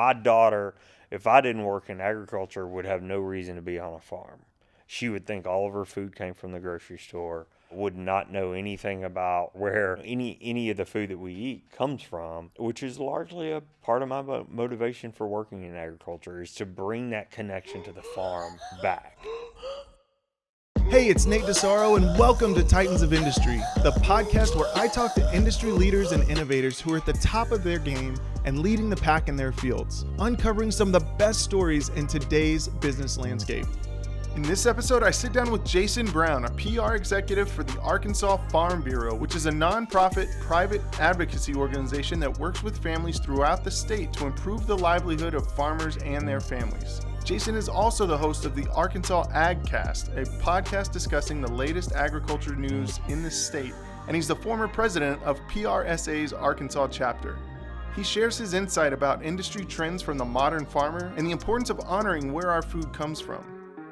my daughter, if I didn't work in agriculture, would have no reason to be on a farm. She would think all of her food came from the grocery store, would not know anything about where any of the food that we eat comes from, which is largely a part of my motivation for working in agriculture, is to bring that connection to the farm back. Hey, it's Nate Disarro, and welcome to Titans of Industry, the podcast where I talk to industry leaders and innovators who are at the top of their game and leading the pack in their fields, uncovering some of the best stories in today's business landscape. In this episode, I sit down with Jason Brown, a PR executive for the Arkansas Farm Bureau, which is a nonprofit private advocacy organization that works with families throughout the state to improve the livelihood of farmers and their families. Jason is also the host of the Arkansas AgCast, a podcast discussing the latest agriculture news in the state, and he's the former president of PRSA's Arkansas chapter. He shares his insight about industry trends from the modern farmer and the importance of honoring where our food comes from.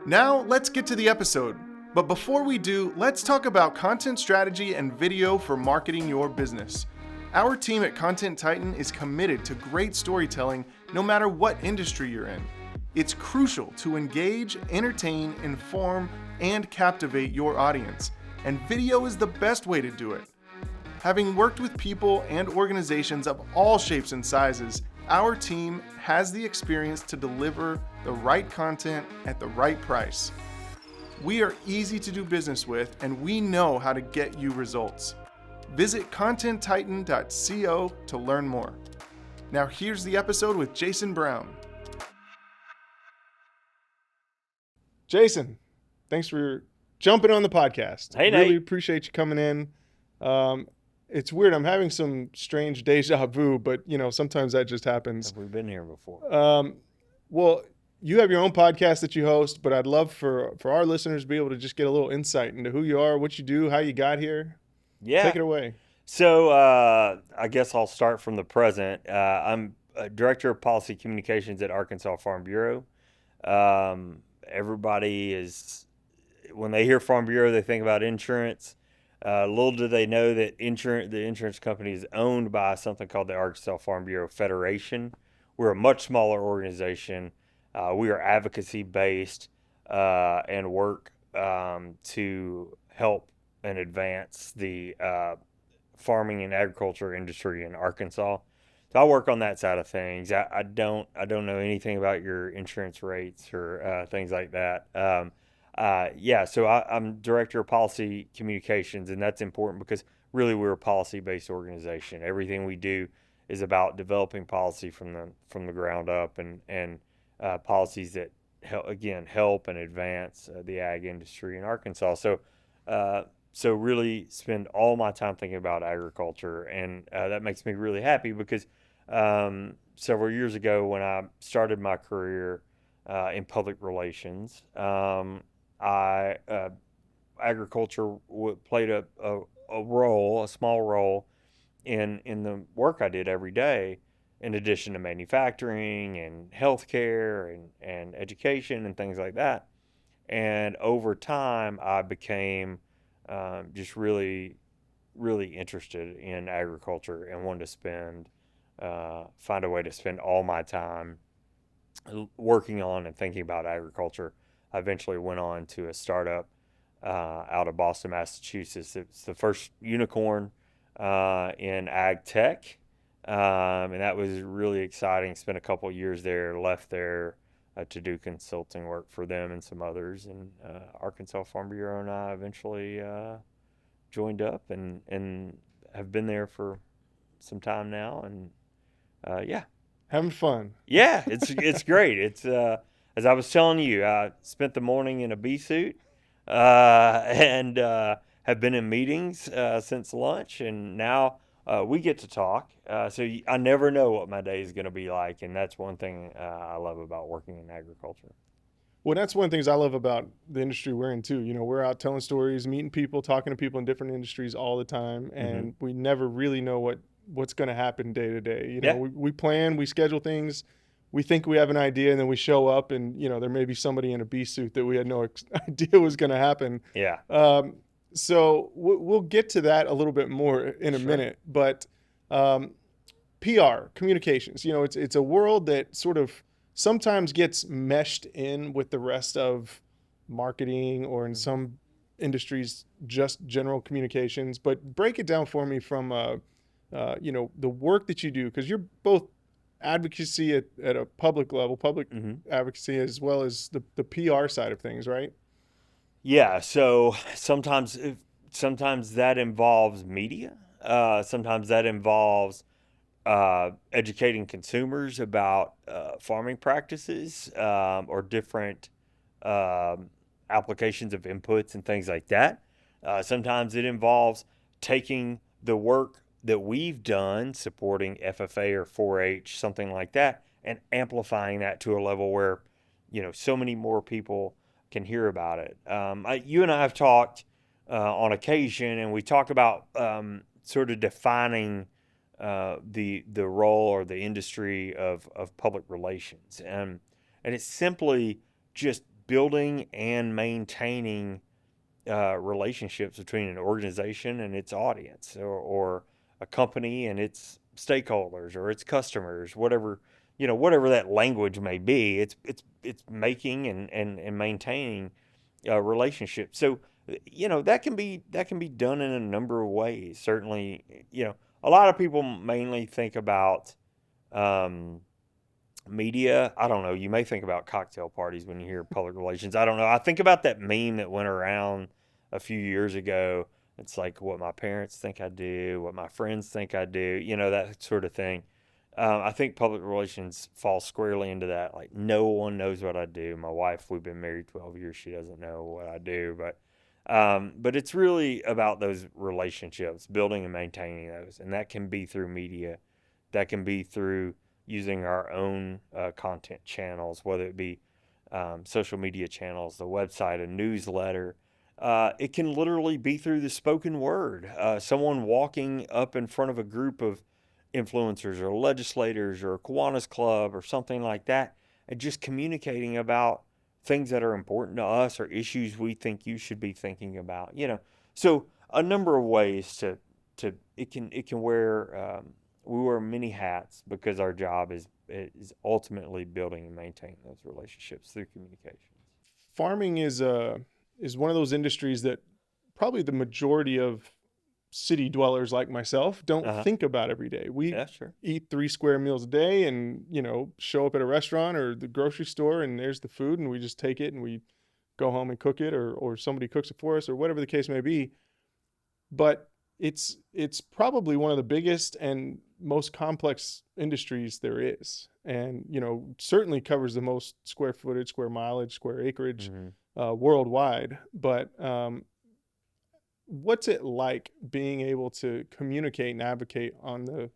Now, let's get to the episode. But before we do, let's talk about content strategy and video for marketing your business. Our team at Content Titan is committed to great storytelling no matter what industry you're in. It's crucial to engage, entertain, inform, and captivate your audience, and video is the best way to do it. Having worked with people and organizations of all shapes and sizes, our team has the experience to deliver the right content at the right price. We are easy to do business with, and we know how to get you results. Visit contenttitan.co to learn more. Now here's the episode with Jason Brown. Jason, thanks for jumping on the podcast. Hey, Nate. Really appreciate you coming in. It's weird. I'm having some strange deja vu, but sometimes that just happens. Have we been here before? Well, you have your own podcast that you host, but I'd love for our listeners to be able to just get a little insight into who you are, what you do, how you got here. Yeah. Take it away. So I guess I'll start from the present. I'm Director of Policy Communications at Arkansas Farm Bureau. Everybody is, when they hear Farm Bureau, they think about insurance. Little do they know that the insurance company is owned by something called the Arkansas Farm Bureau Federation. We're a much smaller organization. We are advocacy based and work to help and advance the farming and agriculture industry in Arkansas. So I work on that side of things. I don't know anything about your insurance rates or things like that. So I'm Director of Policy Communications, and that's important because really we're a policy-based organization. Everything we do is about developing policy from the ground up and policies that help and advance the ag industry in Arkansas. So really spend all my time thinking about agriculture, and that makes me really happy because several years ago when I started my career in public relations, agriculture played a small role in the work I did every day, in addition to manufacturing and healthcare and education and things like that. And over time, I became just really, really interested in agriculture and wanted to find a way to spend all my time working on and thinking about agriculture. I eventually went on to a startup out of Boston, Massachusetts. It's the first unicorn in ag tech, and that was really exciting. Spent a couple of years there, left there to do consulting work for them and some others. And Arkansas Farm Bureau and I eventually joined up and have been there for some time now. And having fun. Yeah, it's great. It's as I was telling you, I spent the morning in a bee suit and have been in meetings since lunch, and now we get to talk. So I never know what my day is going to be like, and that's one thing I love about working in agriculture. Well, that's one of the things I love about the industry we're in too. We're out telling stories, meeting people, talking to people in different industries all the time, and we never really know what's going to happen day to day. We plan, we schedule things, we think we have an idea, and then we show up, and there may be somebody in a bee suit that we had no idea was going to happen. Yeah. So we'll get to that a little bit more in a minute, but PR, communications. It's a world that sort of sometimes gets meshed in with the rest of marketing, or in some industries, just general communications. But break it down for me from, the work that you do, because you're both advocacy at a public level, public Mm-hmm. advocacy, as well as the PR side of things, right? Yeah, so sometimes that involves media. Sometimes that involves educating consumers about farming practices, or different um, applications of inputs and things like that. Sometimes it involves taking the work that we've done supporting FFA or 4-H, something like that, and amplifying that to a level where, so many more people can hear about it. You and I have talked on occasion, and we talk about sort of defining the role or the industry of public relations, and it's simply just building and maintaining relationships between an organization and its audience, or a company and its stakeholders or its customers, whatever that language may be. It's making and maintaining relationships. So that can be done in a number of ways. Certainly, a lot of people mainly think about um, media. I don't know. You may think about cocktail parties when you hear public relations. I don't know. I think about that meme that went around a few years ago. It's like what my parents think I do, what my friends think I do, that sort of thing. I think public relations falls squarely into that. Like, no one knows what I do. My wife, we've been married 12 years. She doesn't know what I do, but it's really about those relationships, building and maintaining those. And that can be through media. That can be through using our own content channels, whether it be social media channels, the website, a newsletter. It can literally be through the spoken word. Someone walking up in front of a group of influencers or legislators or a Kiwanis Club or something like that, and just communicating about things that are important to us or issues we think you should be thinking about. So a number of ways to it can wear. We wear many hats because our job is ultimately building and maintaining those relationships through communications. Farming is one of those industries that probably the majority of city dwellers like myself don't Uh-huh. think about every day. We Yeah, sure. eat 3 square meals a day, and show up at a restaurant or the grocery store, and there's the food, and we just take it and we go home and cook it, or somebody cooks it for us, or whatever the case may be. But it's probably one of the biggest and most complex industries there is, and certainly covers the most square footage, square mileage, square acreage Hmm. worldwide. But what's it like being able to communicate and advocate on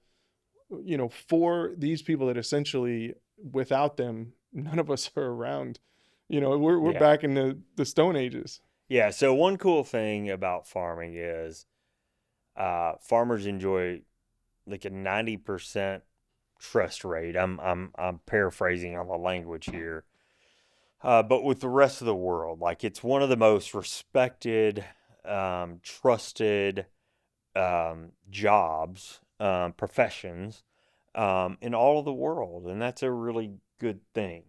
for these people that essentially, without them, none of us are around? We're Yeah. back in the Stone Ages. Yeah. So one cool thing about farming is farmers enjoy like a 90% trust rate. I'm paraphrasing on the language here. But with the rest of the world, like, it's one of the most respected, trusted jobs, professions in all of the world, and that's a really good thing.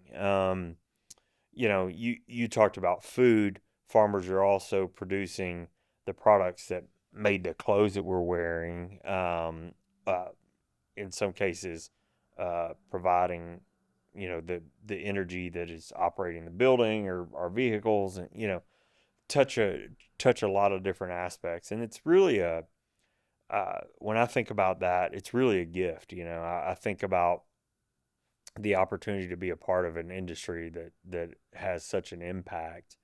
You talked about food. Farmers are also producing the products that made the clothes that we're wearing. Uh, in some cases, providing the energy that is operating the building or our vehicles, and touch a lot of different aspects. And it's really when I think about that, it's really a gift. I think about the opportunity to be a part of an industry that has such an impact.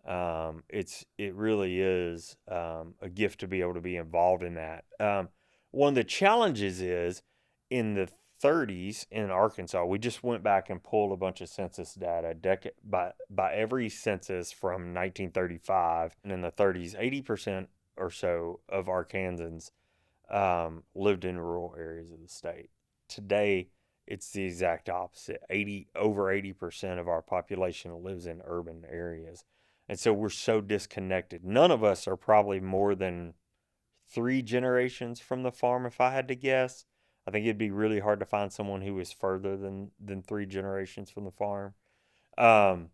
It really is a gift to be able to be involved in that. One of the challenges is in the 30s in Arkansas. We just went back and pulled a bunch of census data by every census from 1935, and in the 30s, 80% or so of Arkansans lived in rural areas of the state. Today, it's the exact opposite. Over 80% of our population lives in urban areas. And so we're so disconnected. None of us are probably more than 3 generations from the farm, if I had to guess. I think it'd be really hard to find someone who was further than 3 generations from the farm. Um,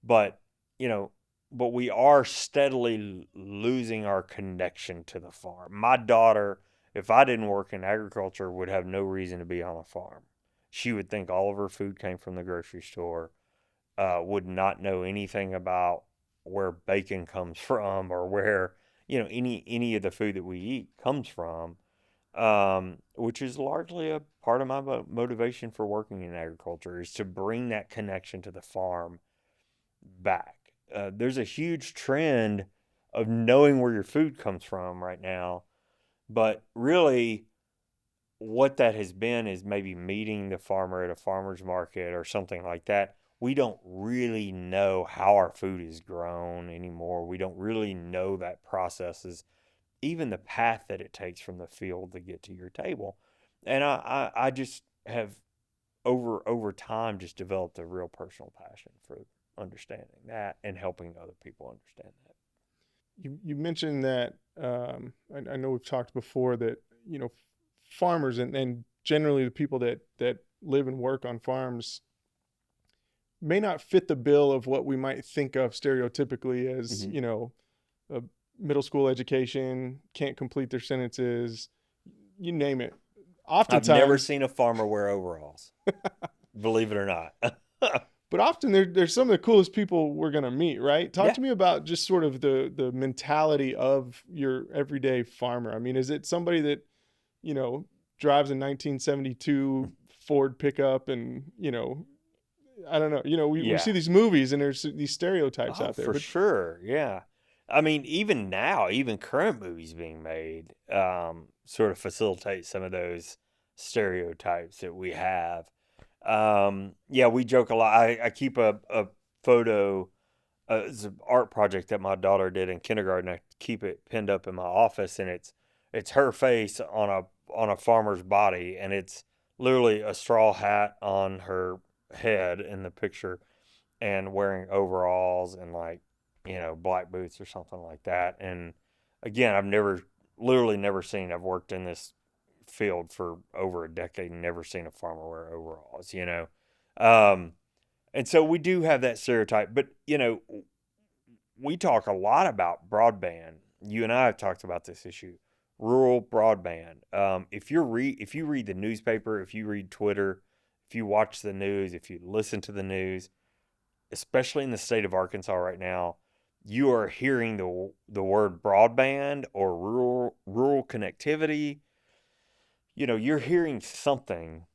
but you know, but we are steadily losing our connection to the farm. My daughter, if I didn't work in agriculture, would have no reason to be on a farm. She would think all of her food came from the grocery store, would not know anything about where bacon comes from or where, any of the food that we eat comes from, which is largely a part of my motivation for working in agriculture, is to bring that connection to the farm back. There's a huge trend of knowing where your food comes from right now, but really what that has been is maybe meeting the farmer at a farmer's market or something like that. We don't really know how our food is grown anymore. We don't really know that processes, even the path that it takes from the field to get to your table. And I just have over time just developed a real personal passion for understanding that and helping other people understand that. You mentioned that I know we've talked before that farmers and generally the people that live and work on farms may not fit the bill of what we might think of stereotypically as a middle school education, can't complete their sentences, you name it. Oftentimes, I've never seen a farmer wear overalls, believe it or not. But often there's some of the coolest people we're going to meet, right? Talk to me about just sort of the mentality of your everyday farmer. I mean, is it somebody that, drives a 1972 Ford pickup and, I don't know, we see these movies and there's these stereotypes out there. For sure. Yeah. I mean, even now, even current movies being made sort of facilitate some of those stereotypes that we have. We joke a lot. I keep a photo. It's an art project that my daughter did in kindergarten. I keep it pinned up in my office, and it's her face on a farmer's body, and it's literally a straw hat on her head in the picture, and wearing overalls and black boots or something like that. And again, literally never seen. I've worked in this field for over a decade and never seen a farmer wear overalls, and so we do have that stereotype. But we talk a lot about broadband. You and I have talked about this issue, rural broadband. If you read the newspaper, if you read Twitter, if you watch the news, if you listen to the news, especially in the state of Arkansas right now, you are hearing the word broadband or rural connectivity. You're hearing something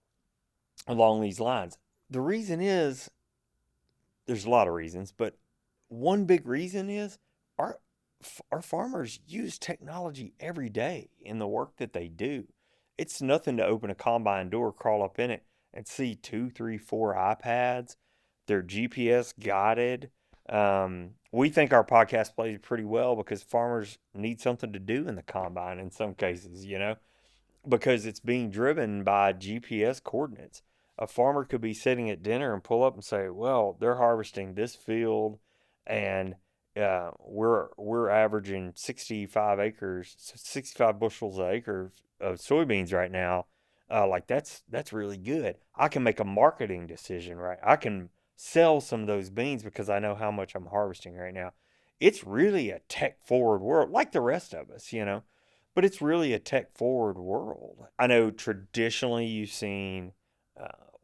along these lines. The reason is, there's a lot of reasons, but one big reason is our farmers use technology every day in the work that they do. It's nothing to open a combine door, crawl up in it, and see 2, 3, 4 iPads. They're GPS guided. We think our podcast plays pretty well because farmers need something to do in the combine in some cases, because it's being driven by GPS coordinates. A farmer could be sitting at dinner and pull up and say, well, they're harvesting this field and we're averaging 65 bushels an acre of soybeans right now. That's really good. I can make a marketing decision, right? I can sell some of those beans because I know how much I'm harvesting right now. It's really a tech forward world, like the rest of us, but it's really a tech forward world. I know traditionally you've seen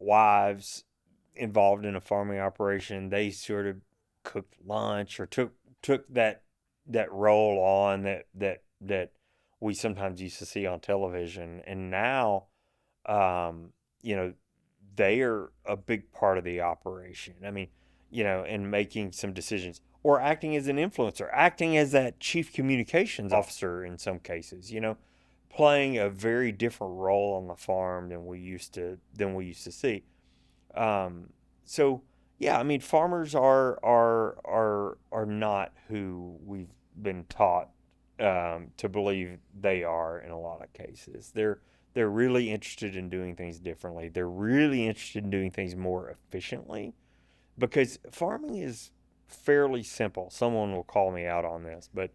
wives involved in a farming operation. They sort of cooked lunch or took that role on that we sometimes used to see on television. And now, they are a big part of the operation. I mean, and making some decisions or acting as an influencer, acting as that chief communications officer in some cases, playing a very different role on the farm than we used to see. So yeah, I mean, farmers are not who we've been taught to believe they are in a lot of cases. They're really interested in doing things differently. They're really interested in doing things more efficiently because farming is fairly simple. Someone will call me out on this, but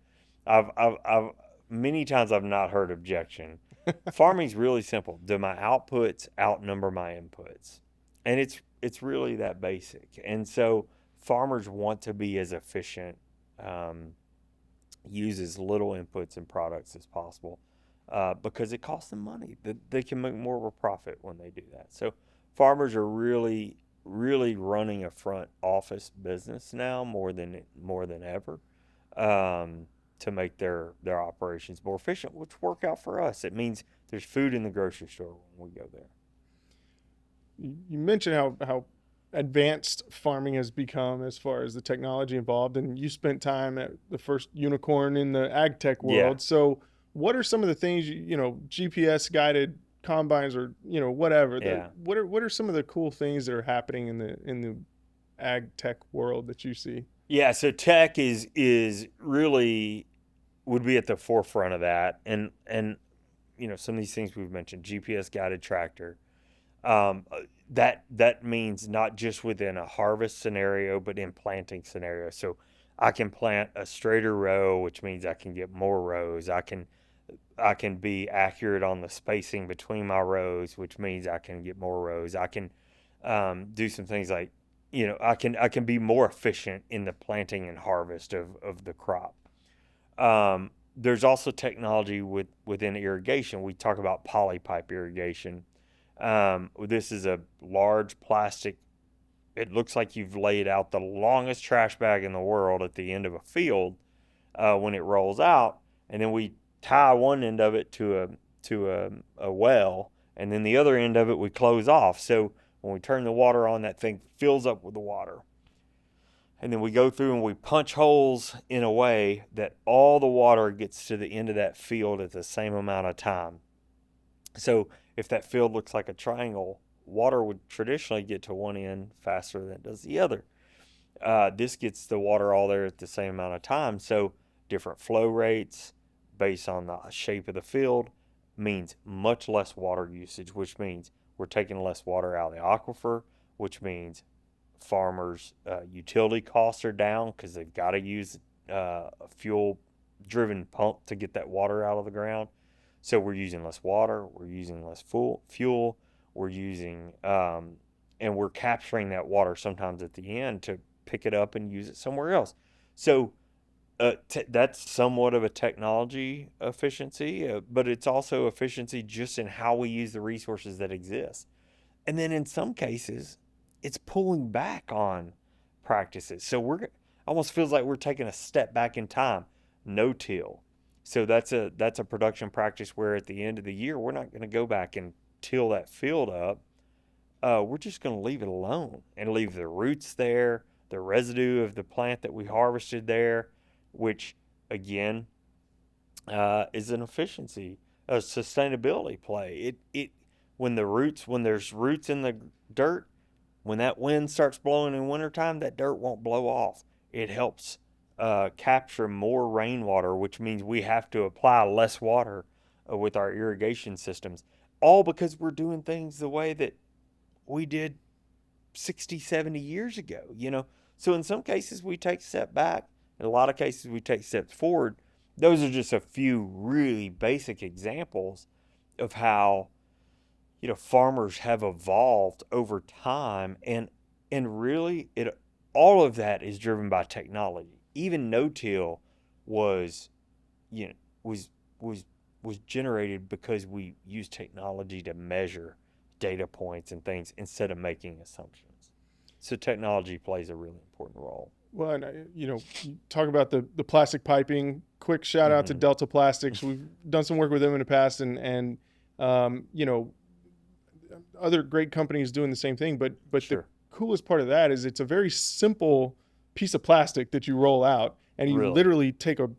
I've many times I've not heard objection. Farming's really simple. Do my outputs outnumber my inputs? And it's really that basic. And so farmers want to be as efficient, um, use as little inputs and products as possible, because it costs them money. They can make more of a profit when they do that. So farmers are really, really running a front office business now more than ever, to make their operations more efficient, which work out for us. It means there's food in the grocery store when we go there. You mentioned how advanced farming has become as far as the technology involved, and you spent time at the first unicorn in the ag tech Yeah. world. So what are some of the things, GPS guided combines, or whatever, Yeah. what are some of the cool things that are happening in the ag tech world that you see? Yeah, so tech is really would be at the forefront of that, and some of these things we've mentioned, GPS guided tractor. Um, that means not just within a harvest scenario, but in planting scenario. So I can plant a straighter row, which means I can get more rows. I can be accurate on the spacing between my rows, which means I can get more rows. I can do some things like, I can be more efficient in the planting and harvest of the crop. There's also technology within irrigation. We talk about polypipe irrigation. This is a large plastic. It looks like you've laid out the longest trash bag in the world at the end of a field, when it rolls out, and then we tie one end of it to a well, and then the other end of it we close off. So when we turn the water on, that thing fills up with the water. And then we go through and we punch holes in a way that all the water gets to the end of that field at the same amount of time. So if that field looks like a triangle, water would traditionally get to one end faster than it does the other. This gets the water all there at the same amount of time. So different flow rates based on the shape of the field means much less water usage, which means we're taking less water out of the aquifer, which means farmers' utility costs are down because they've got to use a fuel driven pump to get that water out of the ground. So we're using less water, we're using less fuel, we're using, and we're capturing that water sometimes at the end to pick it up and use it somewhere else. So that's somewhat of a technology efficiency, but it's also efficiency just in how we use the resources that exist. And then in some cases, it's pulling back on practices. So almost feels like we're taking a step back in time. No till. So that's a production practice where at the end of the year we're not going to go back and till that field up. We're just going to leave it alone and leave the roots there, the residue of the plant that we harvested there, which again is an efficiency, a sustainability play. It when there's roots in the dirt, when that wind starts blowing in wintertime, that dirt won't blow off. It helps capture more rainwater, which means we have to apply less water with our irrigation systems, all because we're doing things the way that we did 60, 70 years ago. So in some cases we take a step back, in a lot of cases we take steps forward. Those are just a few really basic examples of how farmers have evolved over time, and really all of that is driven by technology. Even no-till was you know was was was generated because we use technology to measure data points and things instead of making assumptions. So technology plays a really important role. Well, and you talk about the plastic piping. Quick shout out to Mm-hmm. Delta Plastics. We've done some work with them in the past, and other great companies doing the same thing. But Sure. the coolest part of that is it's a very simple piece of plastic that you roll out, and you Really. literally take a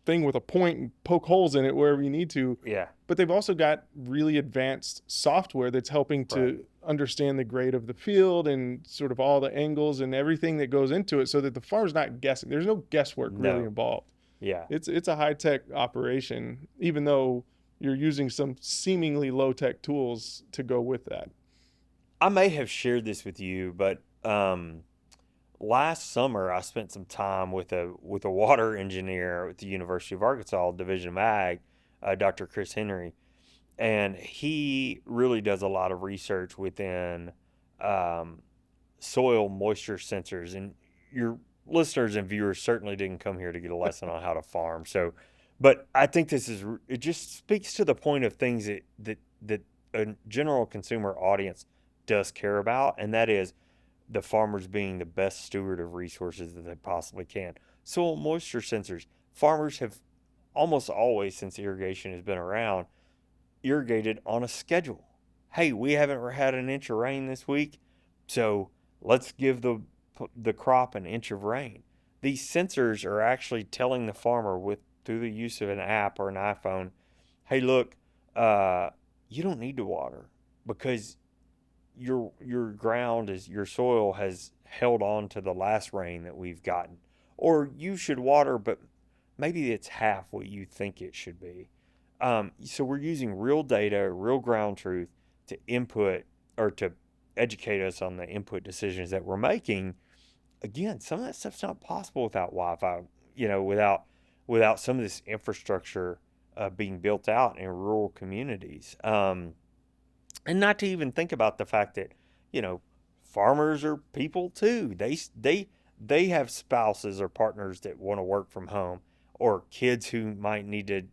thing with a point and poke holes in it wherever you need to. Yeah. But they've also got really advanced software that's helping to Right. understand the grade of the field and sort of all the angles and everything that goes into it, so that the farmer's not guessing. There's no guesswork really No. involved. Yeah. It's a high tech operation, even though you're using some seemingly low tech tools to go with that. I may have shared this with you, but last summer I spent some time with a water engineer at the University of Arkansas Division of Ag, Dr. Chris Henry, and he really does a lot of research within um, soil moisture sensors. And your listeners and viewers certainly didn't come here to get a lesson on how to farm. So, but I think it just speaks to the point of things that a general consumer audience does care about, and that is the farmers being the best steward of resources that they possibly can. Soil moisture sensors. Farmers have almost always, since irrigation has been around, irrigated on a schedule. Hey, we haven't had an inch of rain this week, so let's give the crop an inch of rain. These sensors are actually telling the farmer through the use of an app or an iPhone, hey, look, you don't need to water because your soil has held on to the last rain that we've gotten, or you should water, but maybe it's half what you think it should be. So we're using real data, real ground truth to input or to educate us on the input decisions that we're making. Again, some of that stuff's not possible without Wi-Fi. Without some of this infrastructure being built out in rural communities. And not to even think about the fact that farmers are people too. They have spouses or partners that want to work from home, or kids who might need to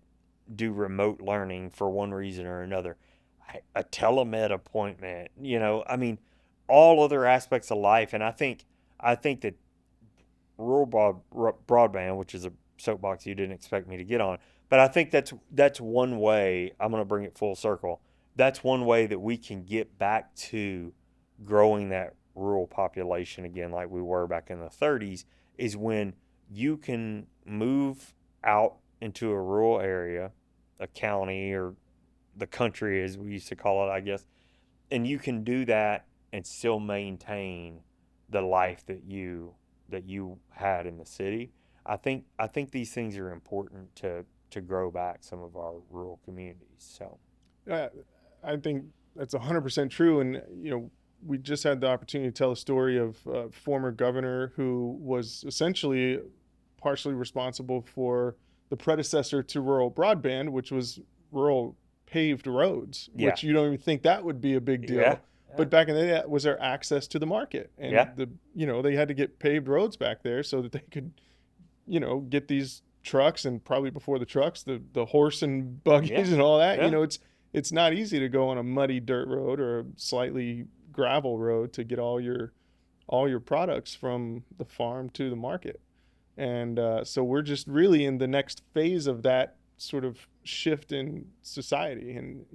do remote learning for one reason or another. A telemed appointment, I mean, all other aspects of life. And I think that rural broadband, which is a soapbox you didn't expect me to get on, but I think that's one way. I'm going to bring it full circle. That's one way that we can get back to growing that rural population again, like we were back in the 30s, is when you can move out into a rural area, a county, or the country as we used to call it, I guess, and you can do that and still maintain the life that you had in the city. I think these things are important to grow back some of our rural communities. So I think that's 100% true. And, we just had the opportunity to tell a story of a former governor who was essentially partially responsible for the predecessor to rural broadband, which was rural paved roads, which you don't even think that would be a big deal. Yeah. But back in the day, was there access to the market? And they had to get paved roads back there so that they could, get these trucks, and probably before the trucks, the horse and buggies and all that. Yeah. It's not easy to go on a muddy dirt road or a slightly gravel road to get all your products from the farm to the market. And so we're just really in the next phase of that sort of shift in society. And,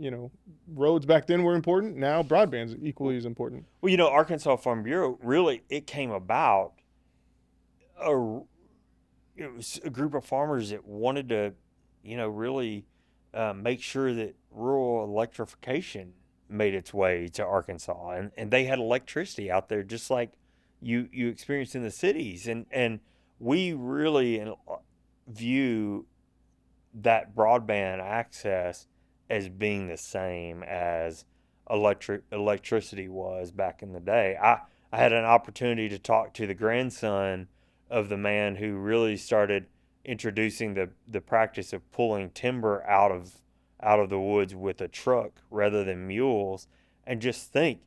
roads back then were important. Now broadband's equally as important. Well, Arkansas Farm Bureau, really, it came about, it was a group of farmers that wanted to, really make sure that rural electrification made its way to Arkansas. And they had electricity out there just like you experienced in the cities. And we really view that broadband access as being the same as electricity was back in the day. I had an opportunity to talk to the grandson of the man who really started introducing the practice of pulling timber out of the woods with a truck rather than mules. And just think,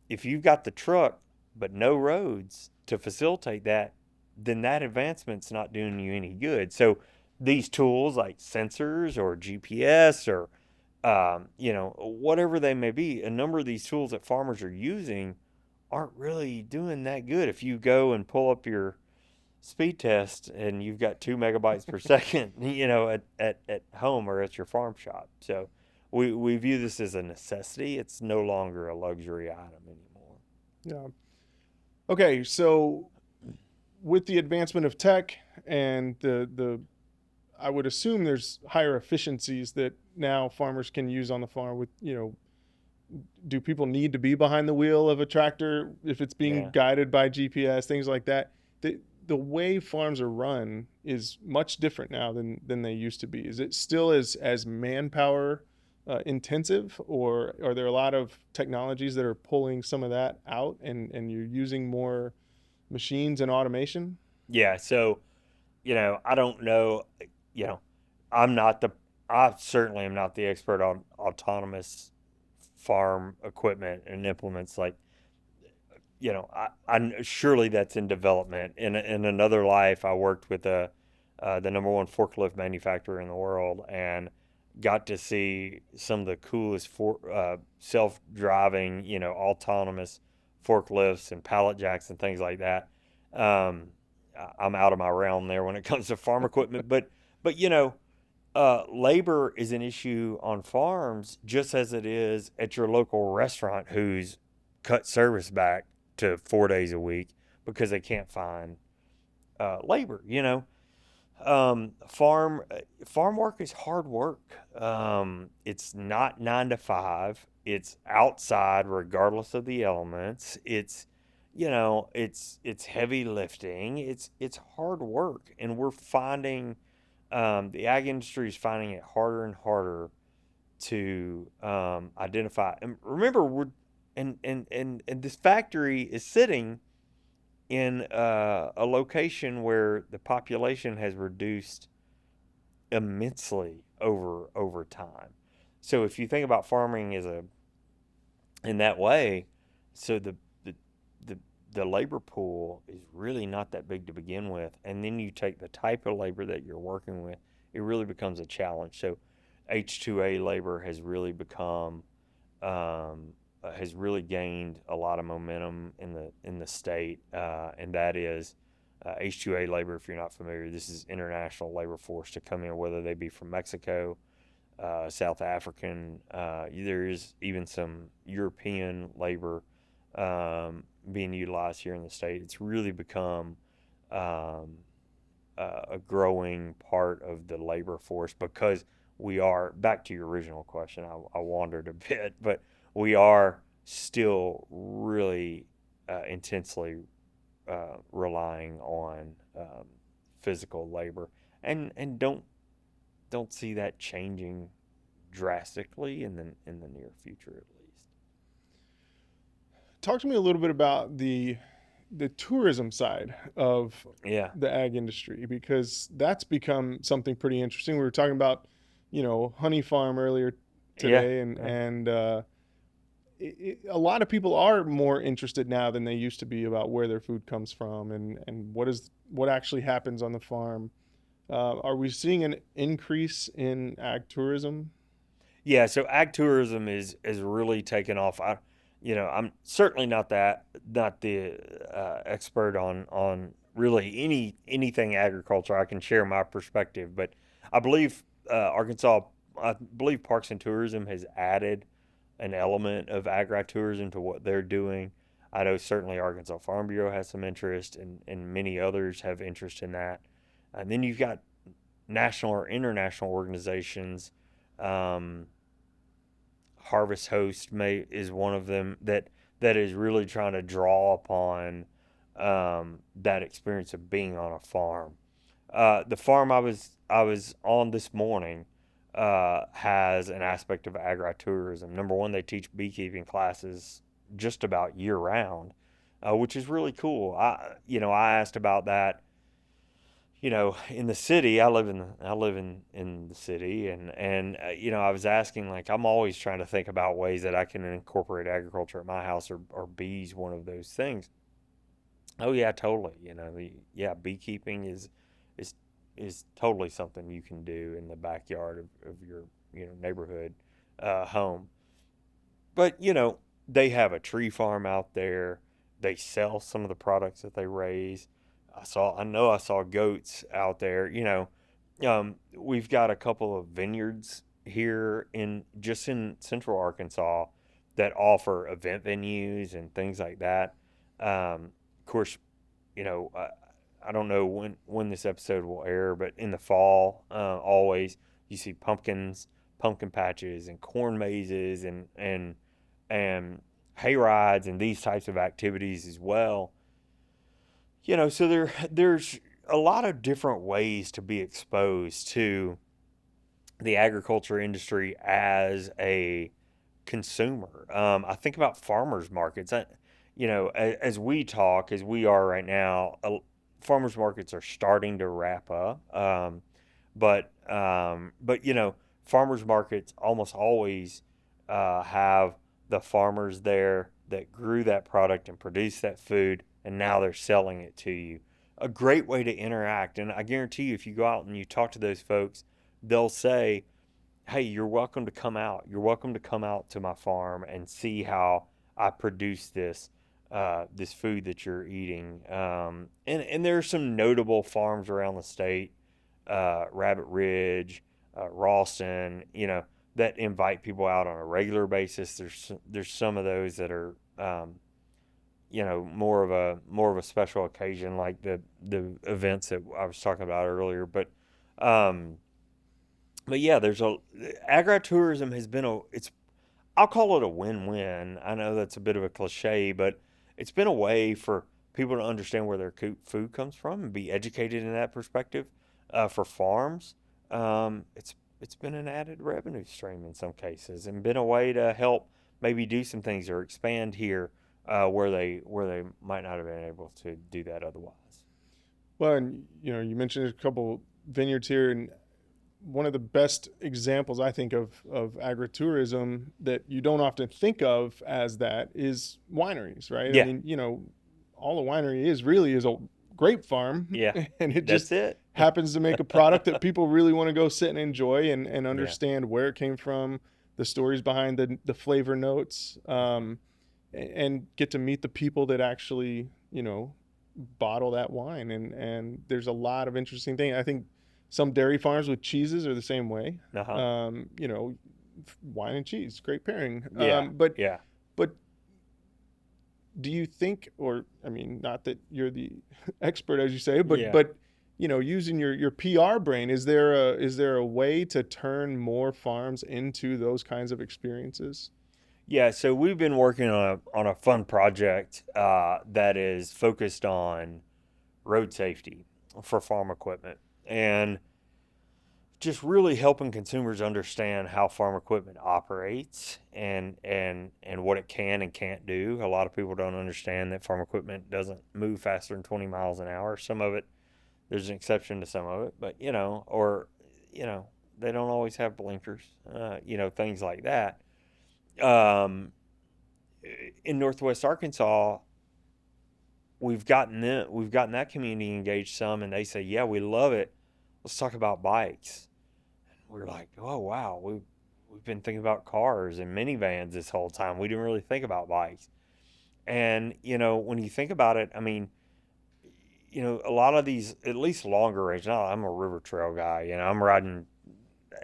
if you've got the truck but no roads to facilitate that, then that advancement's not doing you any good. So these tools like sensors or GPS or whatever they may be, a number of these tools that farmers are using aren't really doing that good. If you go and pull up your speed test and you've got 2 megabytes per second, at home or at your farm shop. So we view this as a necessity. It's no longer a luxury item anymore. Yeah. Okay, so with the advancement of tech and the I would assume there's higher efficiencies that now farmers can use on the farm with, do people need to be behind the wheel of a tractor if it's being guided by GPS, things like that? The way farms are run is much different now than they used to be. Is it still as manpower intensive, or are there a lot of technologies that are pulling some of that out and you're using more machines and automation? Yeah. So, I don't know, I'm not I certainly am not the expert on autonomous farm equipment and implements. Like, I surely that's in development. In another life, I worked with the number one forklift manufacturer in the world, and got to see some of the coolest self-driving, autonomous forklifts and pallet jacks and things like that. Um, I'm out of my realm there when it comes to farm equipment, but labor is an issue on farms just as it is at your local restaurant who's cut service back to 4 days a week because they can't find labor. Farm work is hard work. It's not 9 to 5. It's outside regardless of the elements. It's heavy lifting. It's hard work, and we're finding the ag industry is finding it harder and harder to identify. And remember, and this factory is sitting in a location where the population has reduced immensely over time. So if you think about farming in that way, so the labor pool is really not that big to begin with, and then you take the type of labor that you're working with, it really becomes a challenge. So H2A labor has really become has really gained a lot of momentum in the state, and that is H2A labor. If you're not familiar, this is international labor force to come in, whether they be from Mexico, South African. There is even some European labor being utilized here in the state. It's really become a growing part of the labor force because we are, back to your original question, I wandered a bit, but we are still really intensely relying on physical labor, and don't see that changing drastically in the near future, at least. Talk to me a little bit about the tourism side of Yeah. the ag industry, because that's become something pretty interesting. We were talking about, honey farm earlier today, Yeah. and a lot of people are more interested now than they used to be about where their food comes from and what actually happens on the farm. Are we seeing an increase in ag tourism? Yeah, so ag tourism is really taken off. I'm certainly not the expert on really anything agriculture. I can share my perspective, but I believe I believe Parks and Tourism has added an element of agritourism to what they're doing. I know certainly Arkansas Farm Bureau has some interest, and many others have interest in that. And then you've got national or international organizations. Harvest Host is one of them that is really trying to draw upon that experience of being on a farm. The farm I was on this morning has an aspect of agritourism. Number one, they teach beekeeping classes just about year round, which is really cool. I asked about that. In the city, I live in the city, and I was asking, like, I'm always trying to think about ways that I can incorporate agriculture at my house, or bees one of those things. Oh yeah, totally. Yeah, beekeeping is totally something you can do in the backyard of your neighborhood home. But they have a tree farm out there. They sell some of the products that they raise. I saw goats out there. We've got a couple of vineyards here in central Arkansas that offer event venues and things like that. Of course, I don't know when this episode will air, but in the fall, always you see pumpkins, pumpkin patches, and corn mazes, and hay rides, and these types of activities as well. So there's a lot of different ways to be exposed to the agriculture industry as a consumer. I think about farmers markets. As we are right now, farmers markets are starting to wrap up. But farmers markets almost always have the farmers there that grew that product and produced that food, and now they're selling it to you. A great way to interact. And I guarantee you, if you go out and you talk to those folks, they'll say, hey, you're welcome to come out. You're welcome to come out to my farm and see how I produce this food that you're eating. And there are some notable farms around the state, Rabbit Ridge, Ralston, that invite people out on a regular basis. There's some of those that are, more of a special occasion, like the events that I was talking about earlier. But yeah, agritourism has been I'll call it a win-win. I know that's a bit of a cliche, but it's been a way for people to understand where their food comes from and be educated in that perspective. For farms, it's been an added revenue stream in some cases, and been a way to help maybe do some things or expand here where they might not have been able to do that otherwise. Well, and you mentioned a couple vineyards here, and one of the best examples I think of agritourism that you don't often think of as that is wineries, right? Yeah. I mean, all a winery is really is a grape farm. Yeah. And it That's just it. happens to make a product that people really want to go sit and enjoy and understand where it came from, the stories behind the flavor notes, and get to meet the people that actually, bottle that wine. And there's a lot of interesting things. I think some dairy farms with cheeses are the same way. Uh-huh. Wine and cheese, great pairing. Yeah. But do you think, or I mean, not that you're the expert as you say, but using your PR brain, is there a way to turn more farms into those kinds of experiences? Yeah, so we've been working on a fun project that is focused on road safety for farm equipment, and just really helping consumers understand how farm equipment operates and what it can and can't do. A lot of people don't understand that farm equipment doesn't move faster than 20 miles an hour. Some of it, there's an exception to some of it, but they don't always have blinkers, things like that. In Northwest Arkansas, we've gotten that community engaged some, and they say, yeah, we love it. Let's talk about bikes. We're like, oh wow, we've been thinking about cars and minivans this whole time. We didn't really think about bikes. And when you think about it, I mean, a lot of these, at least longer range. Now I'm a river trail guy. I'm riding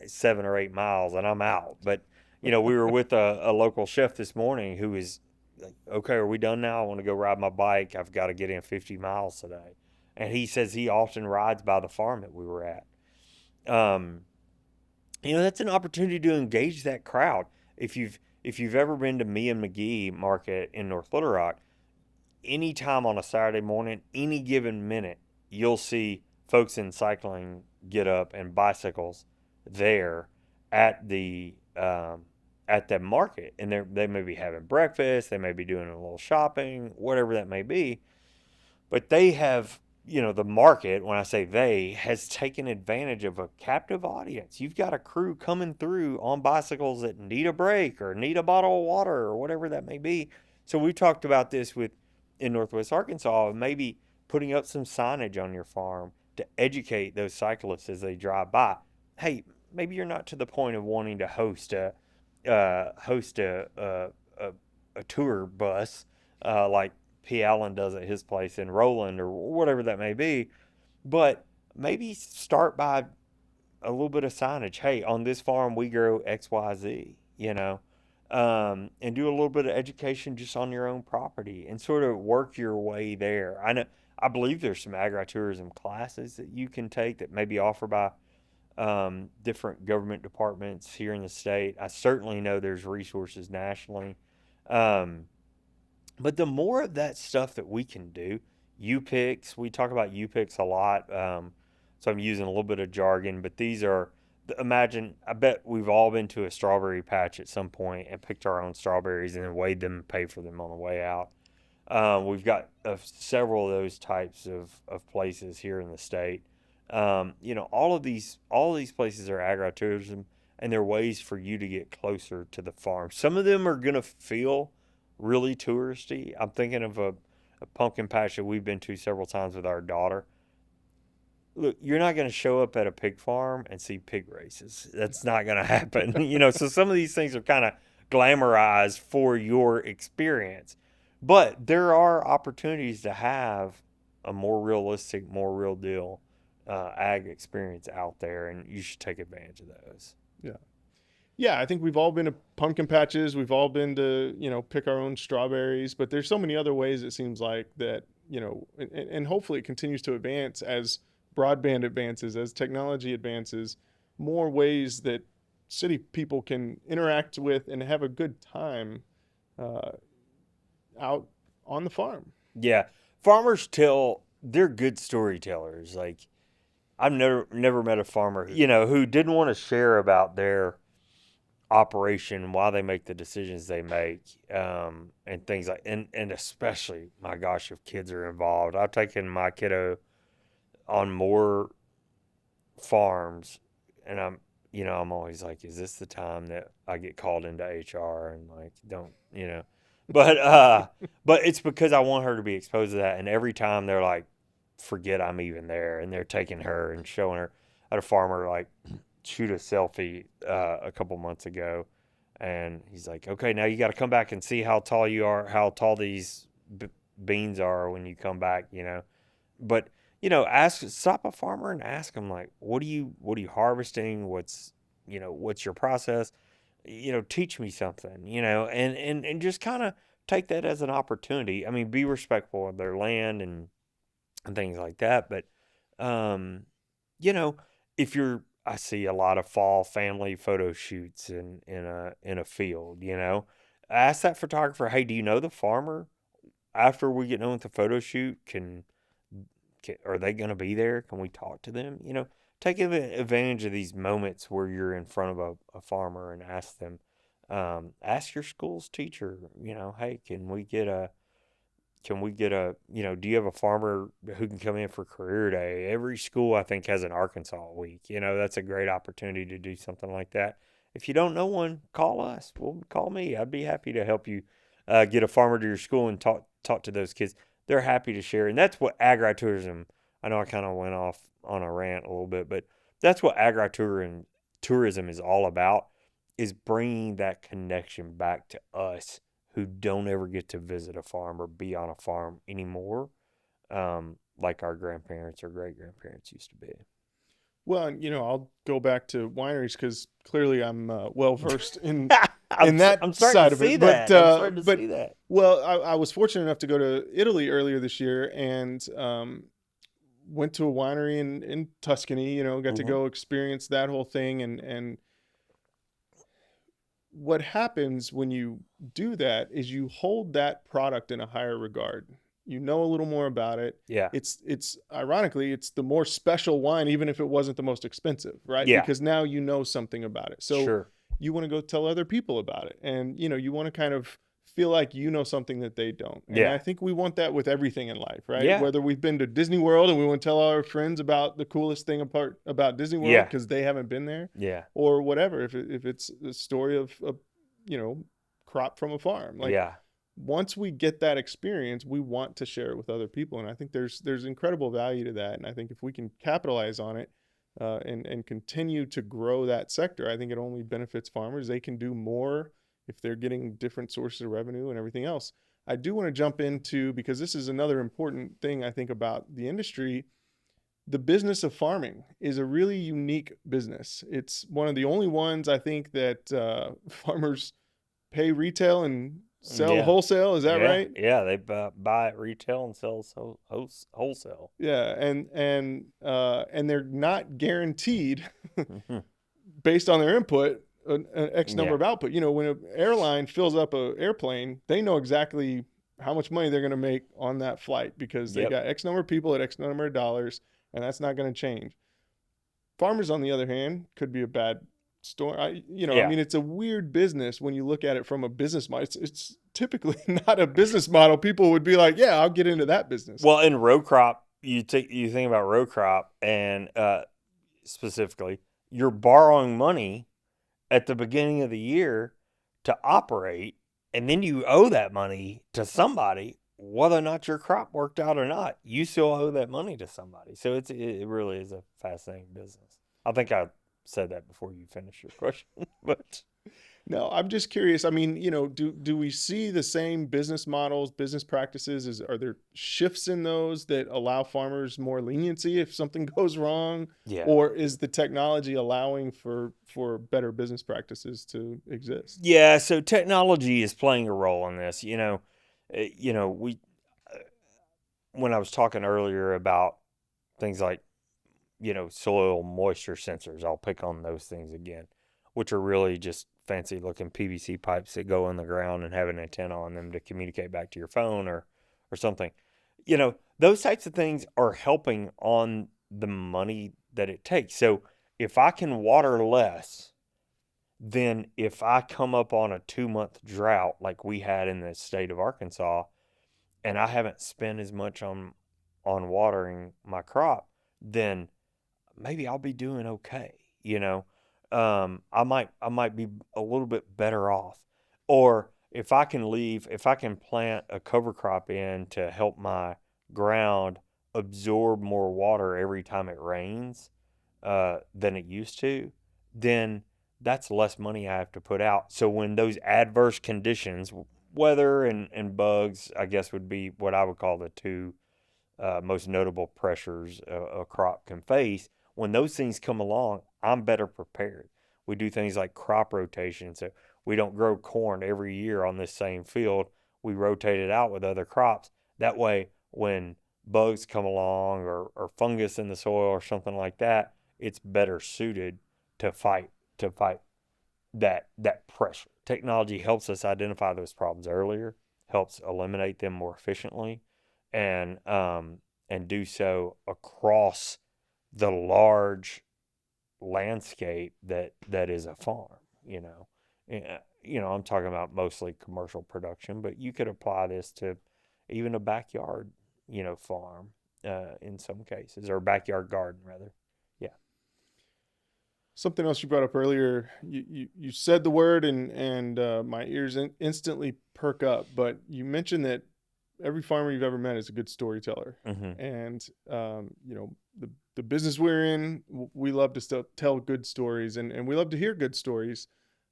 7 or 8 miles and I'm out. But we were with a local chef this morning who was like, okay, are we done now? I want to go ride my bike. I've got to get in 50 miles today. And he says he often rides by the farm that we were at. That's an opportunity to engage that crowd. If you've ever been to Me and McGee Market in North Little Rock, anytime on a Saturday morning, any given minute, you'll see folks in cycling get up and bicycles there at the market, and they may be having breakfast, they may be doing a little shopping, whatever that may be, but they have. The market, when I say they, has taken advantage of a captive audience. You've got a crew coming through on bicycles that need a break or need a bottle of water or whatever that may be. So we talked about this in Northwest Arkansas, maybe putting up some signage on your farm to educate those cyclists as they drive by. Hey, maybe you're not to the point of wanting to host a tour bus like P. Allen does at his place in Roland or whatever that may be, but maybe start by a little bit of signage. Hey, on this farm we grow XYZ, and do a little bit of education just on your own property and sort of work your way there. I believe there's some agritourism classes that you can take that may be offered by different government departments here in the state. I certainly know there's resources nationally. But the more of that stuff that we can do, U-picks, we talk about U-picks a lot, so I'm using a little bit of jargon, but these are, I bet we've all been to a strawberry patch at some point and picked our own strawberries and then weighed them and paid for them on the way out. We've got several of those types of places here in the state. All of these places are agritourism, and there are ways for you to get closer to the farm. Some of them are going to feel really touristy. I'm thinking of a pumpkin patch that we've been to several times with our daughter. Look, you're not going to show up at a pig farm and see pig races. That's not going to happen. So some of these things are kind of glamorized for your experience. But there are opportunities to have a more realistic, more real deal ag experience out there, and you should take advantage of those. Yeah. Yeah, I think we've all been to pumpkin patches. We've all been to, pick our own strawberries. But there's so many other ways, it seems like, that, and hopefully it continues to advance as broadband advances, as technology advances, more ways that city people can interact with and have a good time out on the farm. Yeah. Farmers they're good storytellers. Like, I've never met a farmer, who didn't want to share about their operation, why they make the decisions they make, and things like, and especially, my gosh, if kids are involved. I've taken my kiddo on more farms, and I'm always like, is this the time that I get called into HR and like, don't, but it's because I want her to be exposed to that. And every time they're like, forget I'm even there, and they're taking her and showing her. I had a farmer like shoot a selfie a couple months ago, and he's like, okay, now you got to come back and see how tall you are, how tall these beans are when you come back, but stop a farmer and ask them, like, what are you harvesting? What's your process? Teach me something, and just kind of take that as an opportunity. I mean, be respectful of their land and things like that. But, I see a lot of fall family photo shoots in a field, ask that photographer, hey, do you know the farmer? After we get done with the photo shoot, are they going to be there? Can we talk to them? Take advantage of these moments where you're in front of a farmer and ask them. Ask your school's teacher, hey, can we get a, do you have a farmer who can come in for career day? Every school, I think, has an Arkansas week. That's a great opportunity to do something like that. If you don't know one, call us. Well, call me. I'd be happy to help you get a farmer to your school and talk to those kids. They're happy to share. And that's what agritourism, I know I kind of went off on a rant a little bit, but that's what agritourism is all about, is bringing that connection back to us who don't ever get to visit a farm or be on a farm anymore, like our grandparents or great-grandparents used to be. Well, I'll go back to wineries because clearly I'm well-versed in that side of it. I'm starting to see that. Well, I was fortunate enough to go to Italy earlier this year and went to a winery in Tuscany, got to go experience that whole thing. And what happens when you do that is you hold that product in a higher regard. You know a little more about it. Yeah. It's ironically, it's the more special wine, even if it wasn't the most expensive, right? Yeah. Because now you know something about it. So sure. You want to go tell other people about it. And, you want to kind of feel like you know something that they don't. And yeah. I think we want that with everything in life, right? Yeah. Whether we've been to Disney World and we want to tell our friends about the coolest thing about Disney World because they haven't been there. Yeah. Or whatever, if it's a story of crop from a farm. Like, yeah. Once we get that experience, we want to share it with other people. And I think there's incredible value to that. And I think if we can capitalize on it and continue to grow that sector, I think it only benefits farmers. They can do more if they're getting different sources of revenue and everything else. I do want to jump into, because this is another important thing I think about the industry, the business of farming is a really unique business. It's one of the only ones I think that farmers pay retail and sell wholesale. Is that right? Yeah, they buy at retail and sell wholesale. Yeah, and they're not guaranteed based on their input an X number of output. When an airline fills up an airplane, they know exactly how much money they're going to make on that flight because they got X number of people at X number of dollars, and that's not going to change. Farmers, on the other hand, could be a bad story. I mean, it's a weird business when you look at it from a business model. It's typically not a business model. People would be like, yeah, I'll get into that business. Well, in row crop, you think about row crop, and specifically, you're borrowing money at the beginning of the year to operate, and then you owe that money to somebody, whether or not your crop worked out or not. You still owe that money to somebody. So it really is a fascinating business. I think I said that before you finished your question, but No, I'm just curious. I mean, do we see the same business models, business practices? Are there shifts in those that allow farmers more leniency if something goes wrong, yeah. or is the technology allowing for better business practices to exist? Yeah, so technology is playing a role in this. We when I was talking earlier about things like, soil moisture sensors, I'll pick on those things again, which are really just fancy looking PVC pipes that go in the ground and have an antenna on them to communicate back to your phone or something. Those types of things are helping on the money that it takes. So if I can water less, then if I come up on a 2-month drought like we had in the state of Arkansas, and I haven't spent as much on watering my crop, then maybe I'll be doing okay. I might be a little bit better off. Or if I can plant a cover crop in to help my ground absorb more water every time it rains than it used to, then that's less money I have to put out. So when those adverse conditions, weather and bugs, I guess would be what I would call the two most notable pressures a crop can face. When those things come along, I'm better prepared. We do things like crop rotation. So we don't grow corn every year on this same field. We rotate it out with other crops. That way, when bugs come along or fungus in the soil or something like that, it's better suited to fight that pressure. Technology helps us identify those problems earlier, helps eliminate them more efficiently, and do so across the large landscape that is a farm. I'm talking about mostly commercial production, but you could apply this to even a backyard, farm in some cases, or a backyard garden rather. Yeah. Something else you brought up earlier, you said the word and my ears instantly perk up, but you mentioned that every farmer you've ever met is a good storyteller. Mm-hmm. And, the business we're in, we love to tell good stories and we love to hear good stories.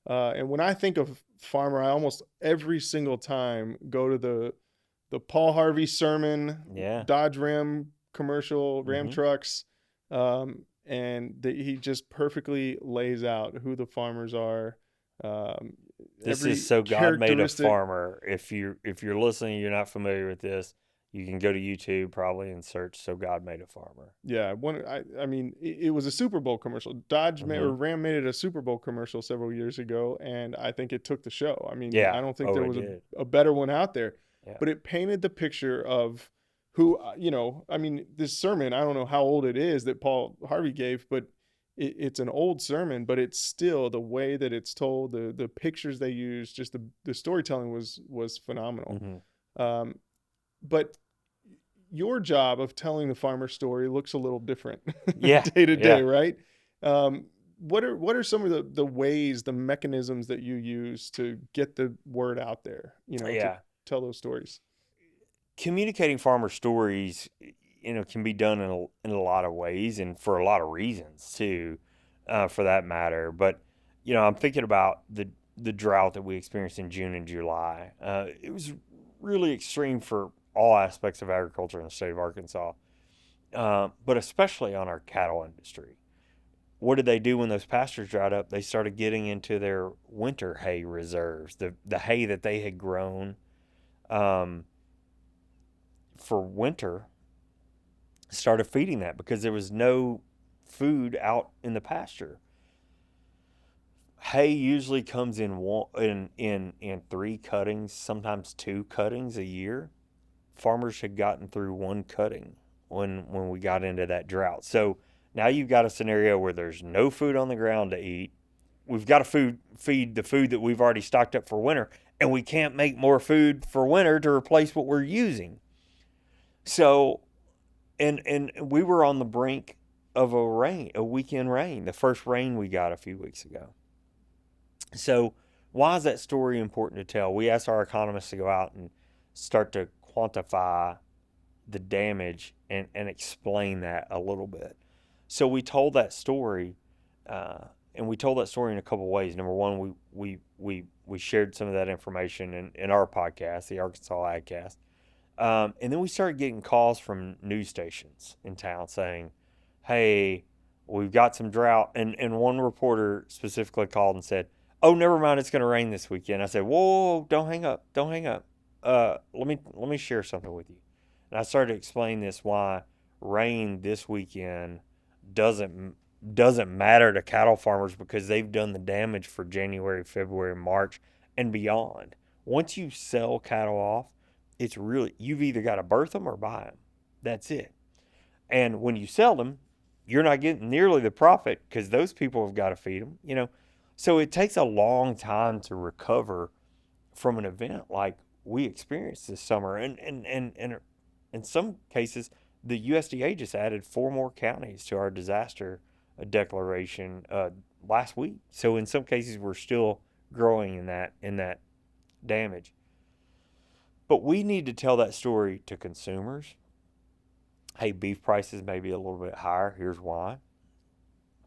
And when I think of farmer, I almost every single time go to the Paul Harvey sermon, Yeah. Dodge Ram commercial, Ram Mm-hmm. trucks. And he just perfectly lays out who the farmers are. This is So God Made a Farmer. If you're listening, you're not familiar with this, you can go to YouTube probably and search "So God Made a Farmer." Yeah, I mean, it was a Super Bowl commercial. Or Ram made it a Super Bowl commercial several years ago, and I think it took the show. I mean, Yeah. I don't think there was did. a better one out there. Yeah. But it painted the picture of who, I mean, this sermon, I don't know how old it is that Paul Harvey gave, but it's an old sermon, but it's still the way that it's told, the pictures they use, just the storytelling was phenomenal. Mm-hmm. But your job of telling the farmer story looks a little different Yeah. day to day, Yeah. right? What are some of the ways, the mechanisms that you use to get the word out there, to tell those stories? Communicating farmer stories, can be done in a lot of ways and for a lot of reasons too, for that matter. But, I'm thinking about the drought that we experienced in June and July. It was really extreme for all aspects of agriculture in the state of Arkansas, but especially on our cattle industry. What did they do when those pastures dried up? They started getting into their winter hay reserves, the hay that they had grown for winter, started feeding that because there was no food out in the pasture. Hay usually comes in 3 cuttings, sometimes 2 cuttings a year. Farmers had gotten through 1 cutting when we got into that drought. So now you've got a scenario where there's no food on the ground to eat. We've got to feed the food that we've already stocked up for winter, and we can't make more food for winter to replace what we're using. So, and we were on the brink of a weekend rain, the first rain we got a few weeks ago. So why is that story important to tell? We asked our economists to go out and start to quantify the damage and explain that a little bit. So we told that story, and we told that story in a couple ways. Number one, we shared some of that information in our podcast, the Arkansas AgCast. And then we started getting calls from news stations in town saying, hey, we've got some drought. And one reporter specifically called and said, oh, never mind, it's going to rain this weekend. I said, whoa, don't hang up. Don't hang up. Let me share something with you. And I started to explain this why rain this weekend doesn't matter to cattle farmers because they've done the damage for January, February, March, and beyond. Once you sell cattle off, it's really, you've either got to birth them or buy them. That's it. And when you sell them, you're not getting nearly the profit because those people have got to feed them, you know. So it takes a long time to recover from an event like we experienced this summer. And in some cases, the USDA just added 4 more counties to our disaster declaration last week. So in some cases, we're still growing in that damage. But we need to tell that story to consumers. Hey, beef prices may be a little bit higher. Here's why.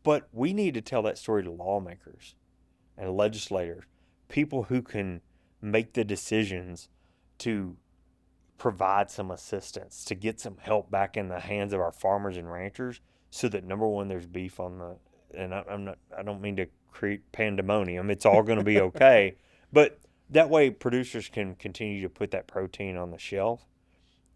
But we need to tell that story to lawmakers and legislators, people who can make the decisions to provide some assistance, to get some help back in the hands of our farmers and ranchers so that, number one, there's beef on the, and I don't mean to create pandemonium. It's all going to be okay. But that way producers can continue to put that protein on the shelf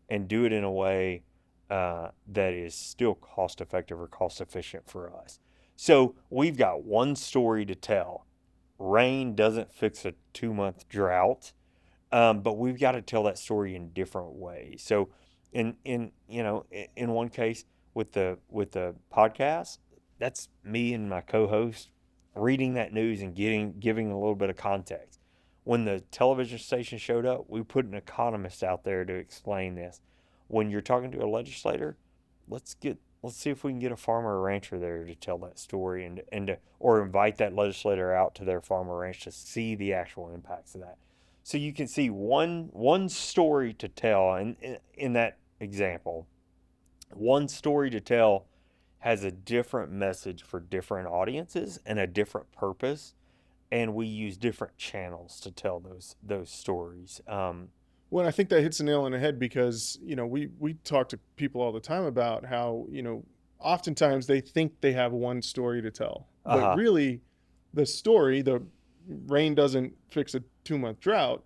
and do it in a way that is still cost effective or cost efficient for us. So we've got one story to tell. Rain doesn't fix a 2-month drought, but we've got to tell that story in different ways. So in one case with the podcast, that's me and my co-host reading that news and giving a little bit of context. When the television station showed up, we put an economist out there to explain this. When you're talking to a legislator, let's see if we can get a farmer or rancher there to tell that story or invite that legislator out to their farm or ranch to see the actual impacts of that. So you can see one story to tell, and in that example, one story to tell has a different message for different audiences and a different purpose. And we use different channels to tell those stories. Well, I think that hits the nail on the head because, we talk to people all the time about how, oftentimes they think they have one story to tell. But really, the story, the rain doesn't fix a 2-month drought,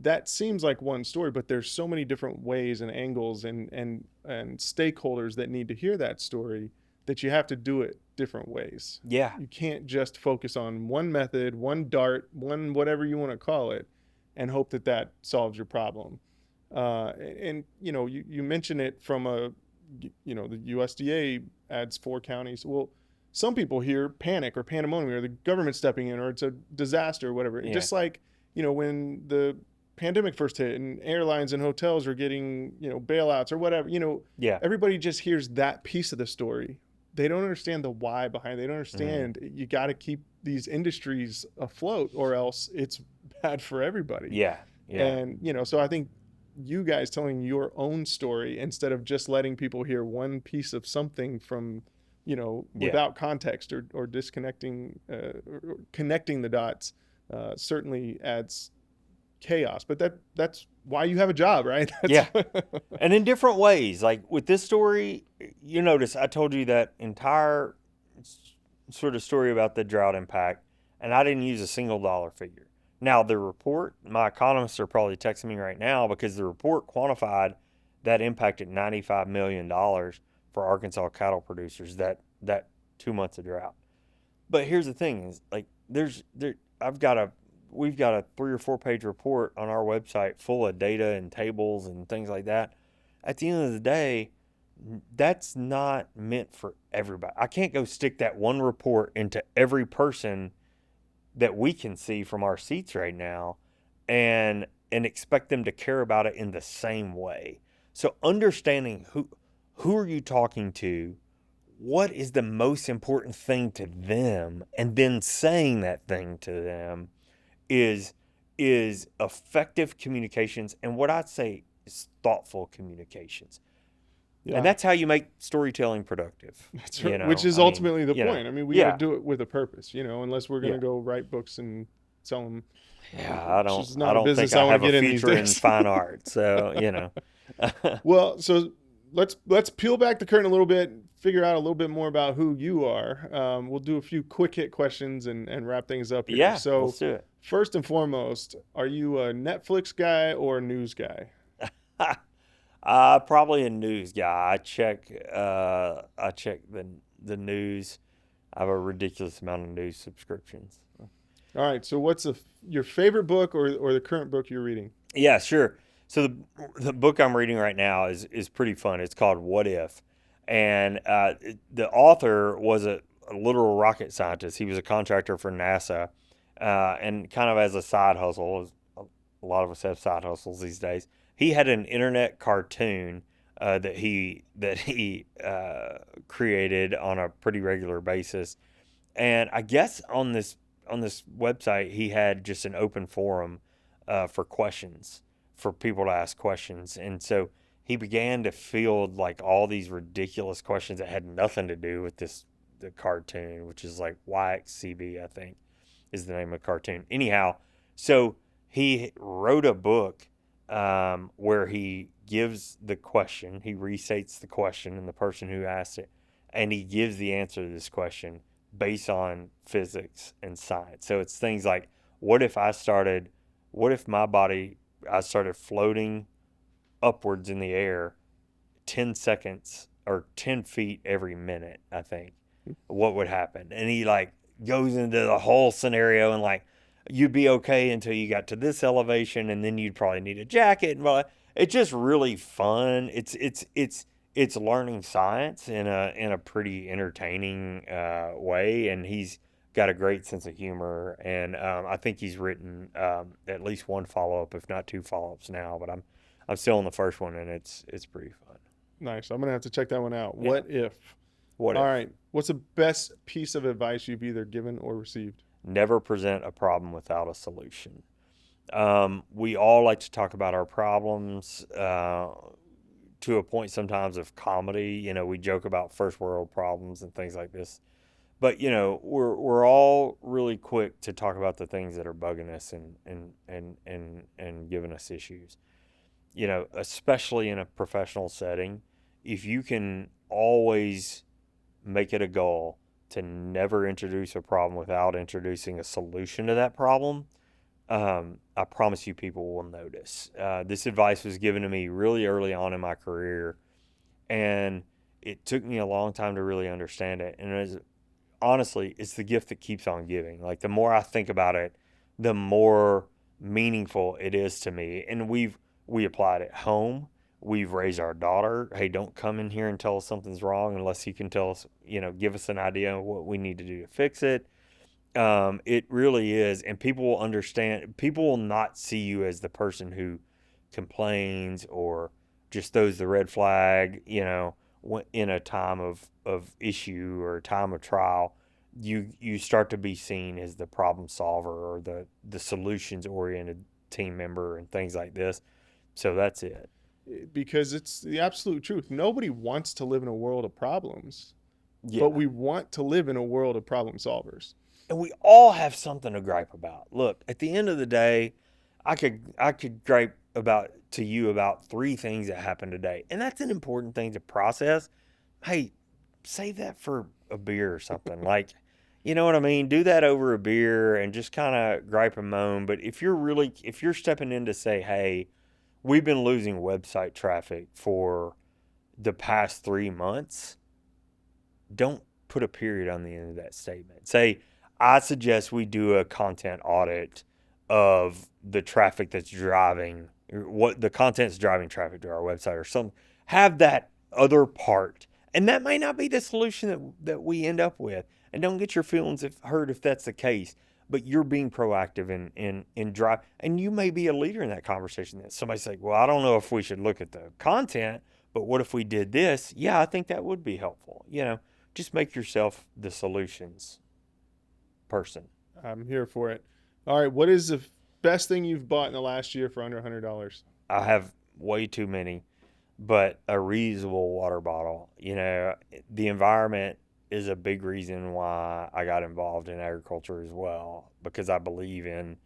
that seems like one story, but there's so many different ways and angles and stakeholders that need to hear that story that you have to do it different ways. Yeah. You can't just focus on one method, one dart, one whatever you want to call it, and hope that solves your problem. You mention it from the USDA adds 4 counties. Well, some people hear panic or pandemonium or the government stepping in or it's a disaster or whatever. Yeah. Just like, when the pandemic first hit and airlines and hotels are getting, bailouts or whatever, everybody just hears that piece of the story. They don't understand the why behind it. They don't understand you got to keep these industries afloat or else it's bad for everybody. Yeah. And, so I think you guys telling your own story instead of just letting people hear one piece of something from, without context or disconnecting, or connecting the dots, certainly adds chaos. But that's why you have a job, right? Yeah. And in different ways. Like with this story, you notice I told you that entire sort of story about the drought impact, and I didn't use a single dollar figure. Now, the report, my economists are probably texting me right now because the report quantified that impact at $95 million for Arkansas cattle producers, that 2 months of drought. But here's the thing is, like, we've got a 3 or 4 page report on our website full of data and tables and things like that. At the end of the day, that's not meant for everybody. I can't go stick that one report into every person that we can see from our seats right now and expect them to care about it in the same way. So understanding who are you talking to, what is the most important thing to them, and then saying that thing to them is effective communications, and what I'd say is thoughtful communications. Yeah. And that's how you make storytelling productive. That's right. Which is ultimately the point. I mean, we got to do it with a purpose, unless we're going to go write books and sell them. Yeah, I don't think I have a future in fine art. So, Well, so let's peel back the curtain a little bit, figure out a little bit more about who you are. We'll do a few quick hit questions and wrap things up here. Yeah, so let's do it. First and foremost, are you a Netflix guy or a news guy? Probably a news guy. I check the news. I have a ridiculous amount of news subscriptions. All right. So what's your favorite book or the current book you're reading? Yeah, sure. So the book I'm reading right now is pretty fun. It's called What If? And the author was a literal rocket scientist. He was a contractor for NASA, and kind of as a side hustle, a lot of us have side hustles these days. He had an internet cartoon that he created on a pretty regular basis, and I guess on this website he had just an open forum for questions, for people to ask questions, and so he began to field like all these ridiculous questions that had nothing to do with the cartoon, which is like YXCB, I think, is the name of the cartoon. Anyhow, so he wrote a book where he gives the question, he restates the question and the person who asked it, and he gives the answer to this question based on physics and science. So it's things like, what if I started floating upwards in the air 10 seconds or 10 feet every minute, I think, what would happen? And he like goes into the whole scenario, and like, you'd be okay until you got to this elevation, and then you'd probably need a jacket. And it's just really fun. It's learning science in a pretty entertaining way, and he's got a great sense of humor. And I think he's written at least one follow-up, if not two follow-ups now. But I'm still on the first one, and it's pretty fun. Nice. I'm gonna have to check that one out. Yeah. What if? All right. What's the best piece of advice you've either given or received? Never present a problem without a solution. We all like to talk about our problems to a point sometimes of comedy. We joke about first world problems and things like this. But, we're all really quick to talk about the things that are bugging us and giving us issues. Especially in a professional setting, if you can always make it a goal to never introduce a problem without introducing a solution to that problem, I promise you people will notice. This advice was given to me really early on in my career, and it took me a long time to really understand it. And honestly, it's the gift that keeps on giving. Like, the more I think about it, the more meaningful it is to me. And we applied at home. We've raised our daughter. Hey, don't come in here and tell us something's wrong unless you can tell us, give us an idea of what we need to do to fix it. It really is. And people will understand. People will not see you as the person who complains or just throws the red flag, in a time of issue or a time of trial. You start to be seen as the problem solver or the solutions oriented team member and things like this. So that's it. Because it's the absolute truth. Nobody wants to live in a world of problems, Yeah. but we want to live in a world of problem solvers. And we all have something to gripe about. Look, at the end of the day, I could gripe to you about 3 things that happened today. And that's an important thing to process. Hey, save that for a beer or something. Like, you know what I mean? Do that over a beer and just kind of gripe and moan. But if you're stepping in to say, hey, we've been losing website traffic for the past 3 months, don't put a period on the end of that statement. Say, I suggest we do a content audit of the traffic that's driving, what the content's driving traffic to our website or something. Have that other part. And that may not be the solution that we end up with. And don't get your feelings hurt if that's the case. But you're being proactive in drive. And you may be a leader in that conversation. That somebody's like, well, I don't know if we should look at the content, but what if we did this? Yeah, I think that would be helpful. just make yourself the solutions person. I'm here for it. All right. What is the best thing you've bought in the last year for under $100? I have way too many, but a reusable water bottle. You know, the environment is a big reason why I got involved in agriculture as well, because I believe in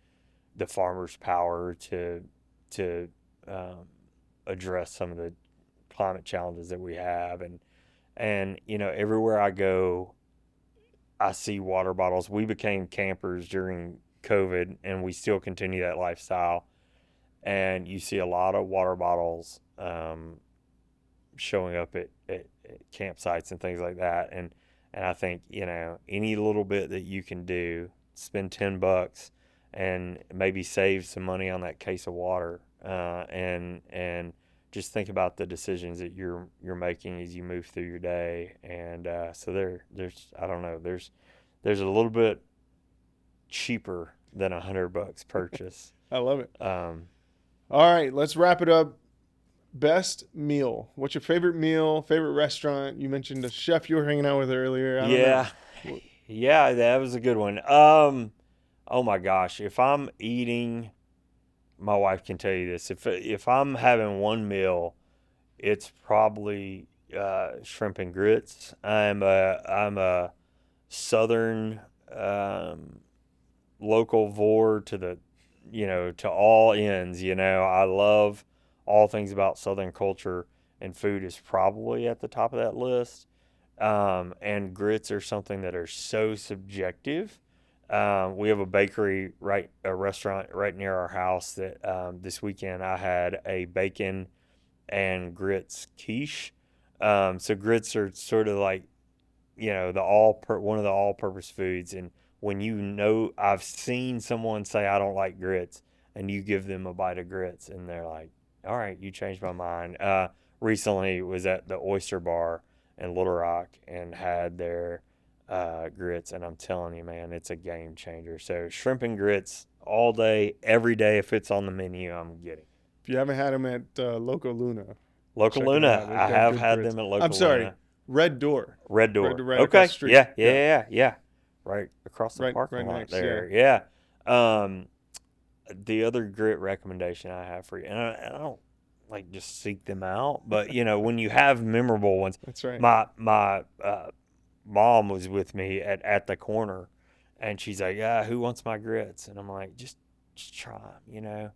the farmer's power to address some of the climate challenges that we have. And you know, everywhere I go, I see water bottles. We became campers during COVID, and we still continue that lifestyle. And you see a lot of water bottles showing up at campsites and things like that. And I think, you know, any little bit that you can do, spend $10 and maybe save some money on that case of water, and just think about the decisions that you're making as you move through your day. And so there's I don't know, there's a little bit cheaper than $100 purchase. I love it. All right, let's wrap it up. Best meal. What's your favorite meal? Favorite restaurant? You mentioned a chef you were hanging out with earlier. I don't know. Yeah, that was a good one. Oh my gosh, if I'm eating, my wife can tell you this. If I'm having one meal, it's probably shrimp and grits. I'm a Southern local vor to all ends. You know, I love all things about Southern culture, and food is probably at the top of that list. And grits are something that are so subjective. We have a restaurant right near our house that this weekend I had a bacon and grits quiche. So grits are sort of like, you know, one of the all-purpose foods. And when I've seen someone say, I don't like grits, and you give them a bite of grits, and they're like, all right, you changed my mind. Recently was at the Oyster Bar in Little Rock and had their grits, and I'm telling you, man, it's a game changer. So shrimp and grits all day, every day. If it's on the menu, I'm getting. If you haven't had them at Loco Luna. I have had them at Loco Luna. I'm sorry, Red Door. Right okay. Across the street. Yeah. Right across the parking lot next, there. Yeah. The other grit recommendation I have for you, and I don't like just seek them out, but you know, when you have memorable ones. That's right. My mom was with me at the corner, and she's like, yeah, who wants my grits? And I'm like, just try them, you know.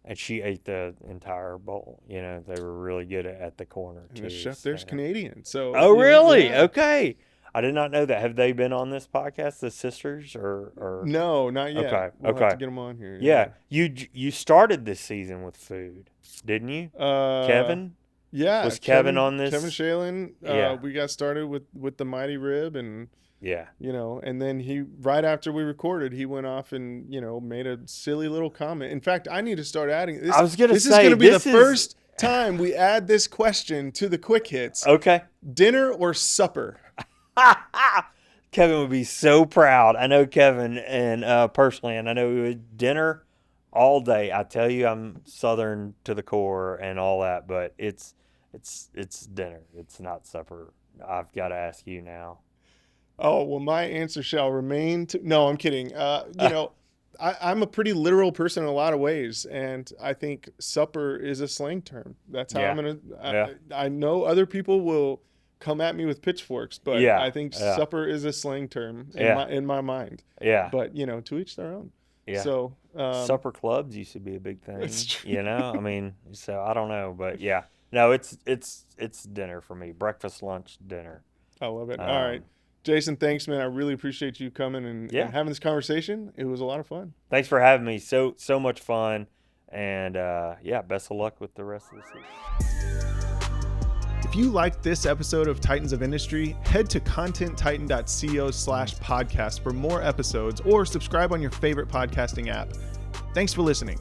And she ate the entire bowl. You know, they were really good at the corner too. And the chef there's Canadian, so. Oh, really? Yeah. Okay. I did not know that. Have they been on this podcast, the sisters, or? No, not yet. Okay. We'll have to get them on here. Yeah. You started this season with food, didn't you? Kevin? Yeah. Was Kevin on this? Kevin Shalen. We got started with the Mighty Rib, and yeah, you know, and then right after we recorded, he went off and, you know, made a silly little comment. In fact, I need to start adding this. I was going to say, this is going to be the first time we add this question to the quick hits. Okay. Dinner or supper? Kevin would be so proud. I know Kevin and personally, and I know he would dinner all day. I tell you, I'm Southern to the core and all that, but it's dinner. It's not supper. I've got to ask you now. Oh, well, my answer shall remain no, I'm kidding. You know, I'm a pretty literal person in a lot of ways, and I think supper is a slang term. That's how I'm going to, I know other people will come at me with pitchforks, but I think supper is a slang term in my mind. Yeah. But, you know, to each their own. Yeah. So supper clubs used to be a big thing. That's true. You know, I mean, so I don't know, but yeah. No, it's dinner for me. Breakfast, lunch, dinner. I love it. All right. Jason, thanks, man. I really appreciate you coming and having this conversation. It was a lot of fun. Thanks for having me. So much fun. And best of luck with the rest of the season. If you liked this episode of Titans of Industry, head to contenttitan.co/podcast for more episodes, or subscribe on your favorite podcasting app. Thanks for listening.